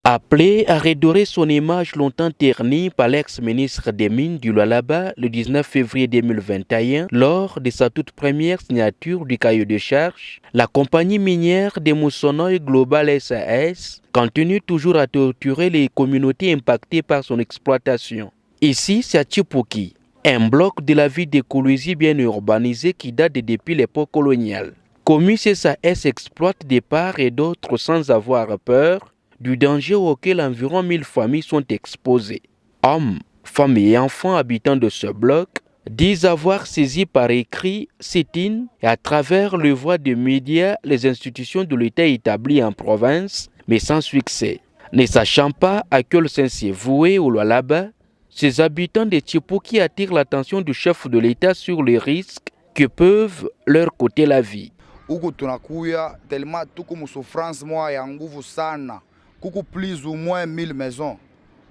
Appelé à redorer son image longtemps ternie par l'ex-ministre des Mines du Lualaba le 19 février 2021, lors de sa toute première signature du cahier de charges, la compagnie minière de Moussonoy Global SAS continue toujours à torturer les communautés impactées par son exploitation. Ici, c'est à Tchipouki, un bloc de la ville de Kolwezi bien urbanisé qui date depuis l'époque coloniale. Commis SAS exploite de part et d'autre sans avoir peur du danger auquel environ 1000 familles sont exposées. Hommes, femmes et enfants habitants de ce bloc disent avoir saisi par écrit, sit-in et à travers le voie des médias les institutions de l'État établies en province, mais sans succès. Ne sachant pas à quel sens s'est voué au Lualaba, ces habitants de Tchipouki attirent l'attention du chef de l'État sur les risques que peuvent leur coûter la vie. Huku tunakuya tellement tuko souffrance moi ya nguvu sana. Kuku plus ou moins 1000 maisons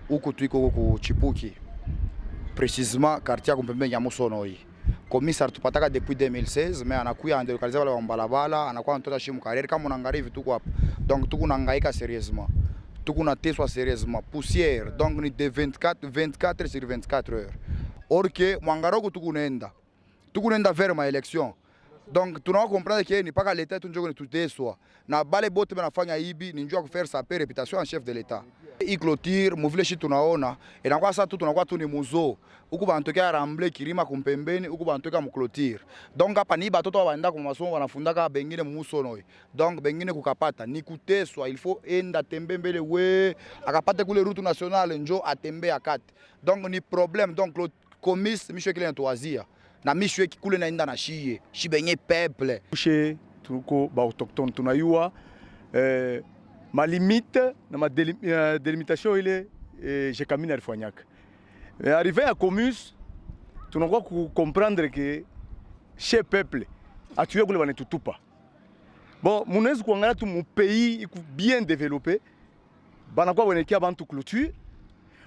huku tuiko ku Tchipouki. Précisément quartier kumpembe ya Moussonoy. Commissaire tupataka depuis 2016 mais anakuya andelokaliza wale wambalabala anakuwa anatoa shimu karere kama unaangalia vitu tuko hapa. Donc tuko nangaika sérieusement. Tuko na teswa sérieusement poussière donc ni de 24 sur 24 heures. Or que mwangaroko tuko nenda vers ma élection. Donc tunawa comprendre que ni paka l'État tunjoko ni tuteswa na bale bote banafanya hivi ni njoo kufaire sa paix réputation en chef de l'État. I clôture muvile shi tunaona inakuwa sasa tu tunakuwa tu ni muzo huku bantokea ramble kirima kumpembeni huku bantokea mu clôture. Donc hapa ni batoto waenda kwa masomo wanafundaka bengine Moussonoy. Donc bengine kukapata ni kuteswa, il faut enda tembe mbele we akapate kule route nationale njoo atembe akate. Donc ni problème donc le commis monsieur kile ntoazia na mishwe kule naenda na shie shibenye peuple chez tuko ba autochtone tunayua ma limite na ma délimitation ile je camine alifanyaka arrivé à Comus tunakuwa comprendre que chez peuple atuye kule banetutupa bon munaweza kuangalia tu mu pays bien développé banakuwa bonekia bantu clôture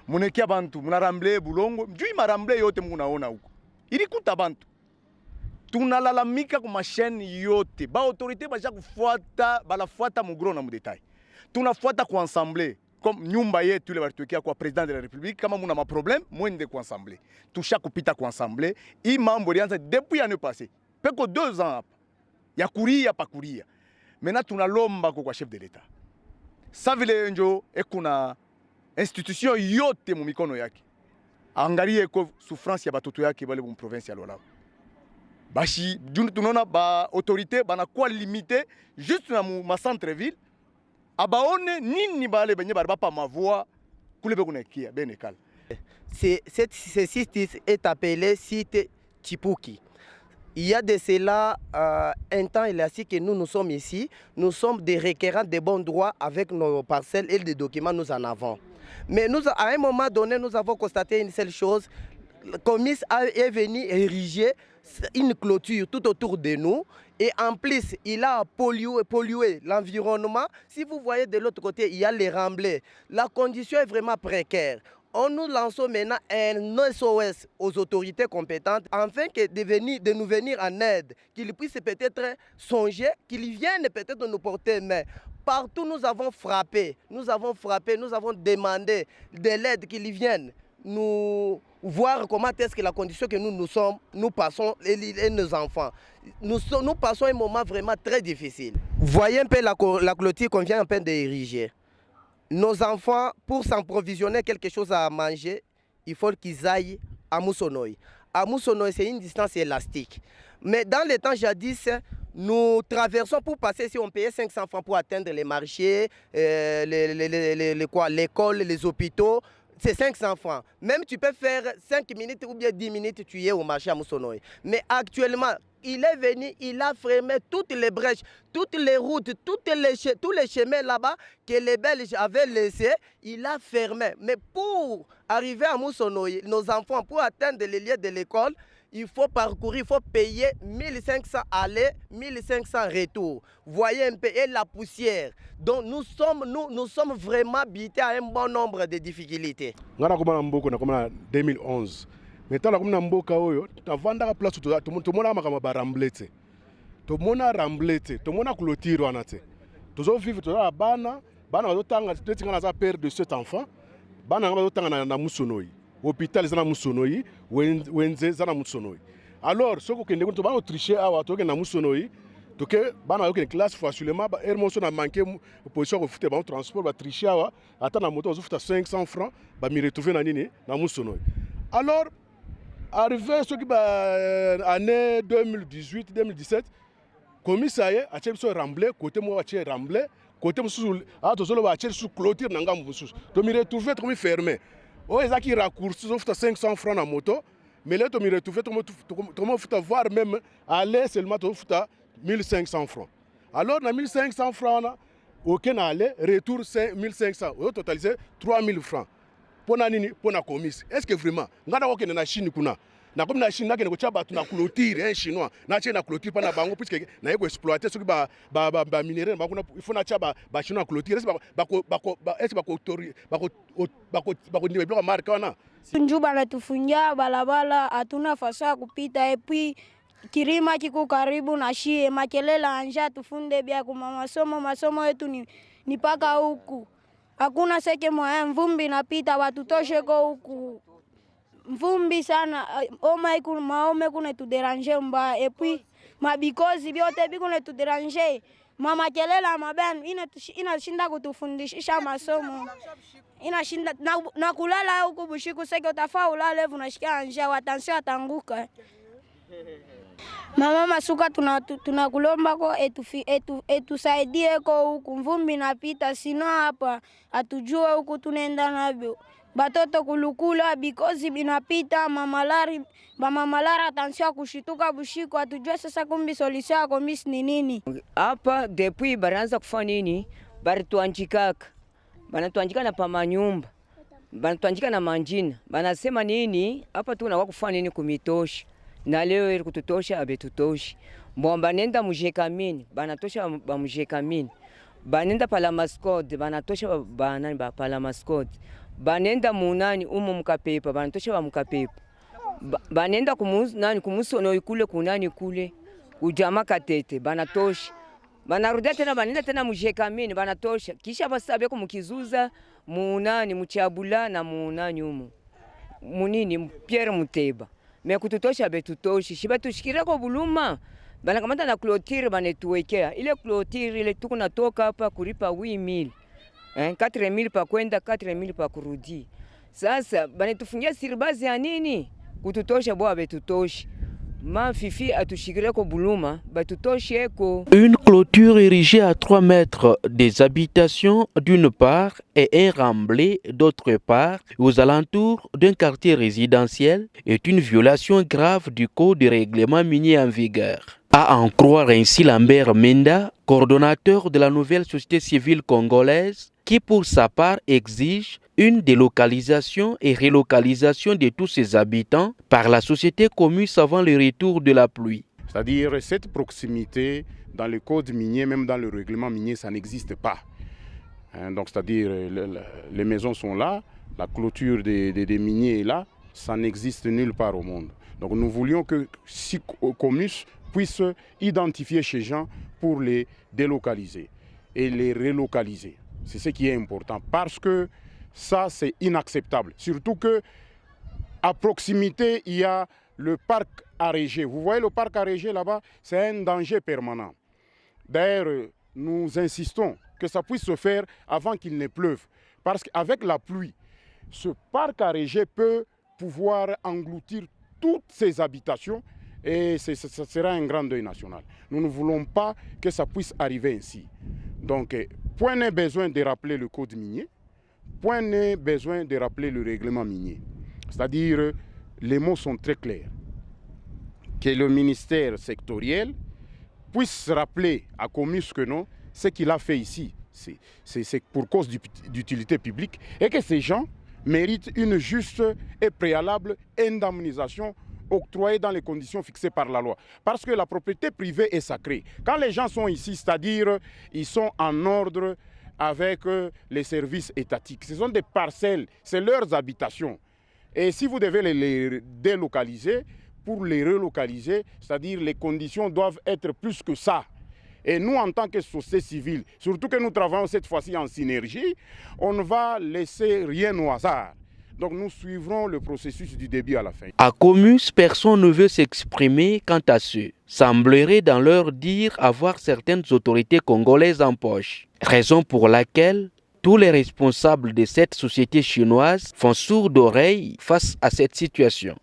munekia bantu munaramble bulongo njui maramble yote munaona huko ilikuta bantu tunalalamika kwa masheni yote ba autorité baja kufuata balafuata mugro na mudetail tunafuata kwa ensemble comme nyumba yetu ile baritukia kwa president de la république kama muna ma problème mwende kwa ensemble tusha kupita kwa ensemble i mambo ilianza depuis année passée peko 2 ans hapa ya kuria pa kuria maintenant tunalomba kwa chef de l'état sa vile njo ekuna institution yote mu mikono yake angalie ko souffrance ya batoto yake bale mu province ya Lualaba bashi junu tunaona ba autorité banakuwa limité juste na ma centre ville abaone nini bale benye barba ma voix kule be kunekia benekala. Ce site est appelé site Tchipouki. Il y a de cela un temps élastique que nous sommes ici. Nous sommes des requérants de bons droits avec nos parcelles et des documents nous en avons. Mais à un moment donné, nous avons constaté une seule chose. Le commis est venu ériger une clôture tout autour de nous et en plus il a pollué l'environnement. Si vous voyez de l'autre côté, il y a les remblais. La condition est vraiment précaire. Nous lançons maintenant un SOS aux autorités compétentes afin de nous venir en aide, qu'ils puissent peut-être songer, qu'ils viennent peut-être nous porter main. Partout nous avons frappé, nous avons demandé de l'aide, qu'ils viennent nous voir comment est-ce que la condition que nous passons et nos enfants. Nous passons un moment vraiment très difficile. Voyez un peu la clôture qu'on vient un peu d'ériger. Nos enfants, pour s'approvisionner quelque chose à manger, il faut qu'ils aillent à Moussonoy. À Moussonoy, c'est une distance élastique. Mais dans les temps jadis, nous traversons pour passer, si on payait 500 francs pour atteindre les marchés, l'école, les hôpitaux, c'est 500 francs. Même tu peux faire 5 minutes ou bien 10 minutes, tu es au marché à Moussonoy. Mais actuellement, il est venu, il a fermé toutes les brèches, toutes les routes, tous les chemins là-bas que les Belges avaient laissés, il a fermé. Mais pour arriver à Moussonoy, nos enfants, pour atteindre les lieux de l'école, il faut parcourir, il faut payer 1500 aller, 1500 retour. Voyez un peu, et la poussière. Donc nous sommes vraiment habités à un bon nombre de difficultés. Nous en 2011. Mais tant que nous avons mboka oyo, tavanda place tout le monde a makama ramblete. Tout le monde a ramblete, tout le monde a clôture wanate. Tout le monde vivre tout la bana bana bazotanga tetinga naza père de 7 enfants bana nga bazotanga na Musonoi hôpital zana Musonoi wenze zana Musonoi alors soko kende ko to bana tricher awa to ke na Musonoi to ke bana yo ke classe facilement ba hermoso na manquer position ko futé ba transport ba tricher awa ata na moto zo futa 500 francs ba mi retrouver na nini na Musonoi alors arrivé ce qui année 2018 2017 commissariat a tché so remblé côté moi a tché remblé côté mususu a to solo ba tché sous clôture na ngambu mususu to mi retrouver to mi fermé o ezaki raccourci so futa 500 francs na moto mais là to mi retrouver to mo futa voir même aller seulement to futa 1500 francs alors na 1500 francs na aucun aller retour 1500 au totalisé 3000 francs pona nini pona commis est-ce que vraiment ngana ko kene na Chine kuna na comme na Chine na kene ko chaba tu na clôture un chinois na chena clôture pana bango puisque na yeko exploiter ce qui ba minerai ba kuna il faut na chaba ba chinois clôture est-ce ba ko ndiwe bloka marka wana Njuba na tufungia balabala hatuna fasa kupita et puis kirima kiko karibu na shie makelele anja tufunde bia kuma masomo yetu ni paka huku hakuna seke moya mvumbi napita watutoshe ko huku mvumbi sana maome kuna tu déranger mba et puis mabikozi biote bikuna tu déranger mama kelela maben inashinda kutufundisha masomo inashinda na kulala huku bushiku seke utafaa ulale unashikia anja watansi watanguka mama masuka tunakulomba ko etusaidie ko huku mvumbi napita sino hapa atujue huku tunaenda navyo batoto kulukula bikozi binapita mamalara atensio kushituka bushiko atujue sasa kumbi solution ya komis ni nini hapa depuis baraanza kufanya nini barituanjikaka banatuanjika na pamanyumba banatuanjika na manjina banasema nini hapa tunakuwa kufanya nini kumitosha na leo ili kututosha abetutoshi bomba nenda mujekamini banatosha ba mujekamini banenda pala mascode banatosha banani ba pala mascode banenda munani umu mkapepa banatosha ba mkapepa banenda kumusono ikule kunani kule ujama katete banatosha banarudia tena banenda tena mujekamini banatosha kisha basabe ko mukizuza munani muchabula na munani umu munini Pierre Muteba mais kututosha betutoshi shiba tushikira ko buluma bana kamata na clôture banetuwekea ile clôture ile tuko natoka hapa kulipa 8000 4000 pa kwenda 4000 pa kurudi sasa banetufungia siribazi ya nini kututosha bwa betutoshi mafifi atushikira ko buluma batutoshi eko. Une clôture érigée à 3 mètres des habitations d'une part et un remblai d'autre part aux alentours d'un quartier résidentiel est une violation grave du code de règlement minier en vigueur. À en croire ainsi Lambert Menda, coordonnateur de la nouvelle société civile congolaise, qui pour sa part exige une délocalisation et relocalisation de tous ses habitants par la société Comus avant le retour de la pluie. C'est-à-dire cette proximité dans le code minier, même dans le règlement minier, ça n'existe pas. Donc c'est-à-dire les maisons sont là, la clôture des miniers est là, ça n'existe nulle part au monde. Donc nous voulions que si Comus puisse identifier ces gens pour les délocaliser et les relocaliser. C'est ce qui est important parce que ça c'est inacceptable. Surtout que à proximité il y a le parc Arégé. Vous voyez le parc Arégé là-bas, c'est un danger permanent. D'ailleurs, nous insistons que ça puisse se faire avant qu'il ne pleuve. Parce qu'avec la pluie, ce parc Arégé peut pouvoir engloutir toutes ces habitations et ça sera un grand deuil national. Nous ne voulons pas que ça puisse arriver ainsi. Donc, point n'est besoin de rappeler le code minier, point n'est besoin de rappeler le règlement minier. C'est-à-dire, les mots sont très clairs. Que le ministère sectoriel puisse rappeler à Comus que non, ce qu'il a fait ici, c'est pour cause d'utilité publique et que ces gens méritent une juste et préalable indemnisation octroyée dans les conditions fixées par la loi. Parce que la propriété privée est sacrée. Quand les gens sont ici, c'est-à-dire ils sont en ordre avec les services étatiques. Ce sont des parcelles, c'est leurs habitations. Et si vous devez les délocaliser, pour les relocaliser, c'est-à-dire les conditions doivent être plus que ça. Et nous, en tant que société civile, surtout que nous travaillons cette fois-ci en synergie, on ne va laisser rien au hasard. Donc nous suivrons le processus du début à la fin. À Comus, personne ne veut s'exprimer quant à ce. Semblerait dans leur dire avoir certaines autorités congolaises en poche. Raison pour laquelle tous les responsables de cette société chinoise font sourde oreille face à cette situation.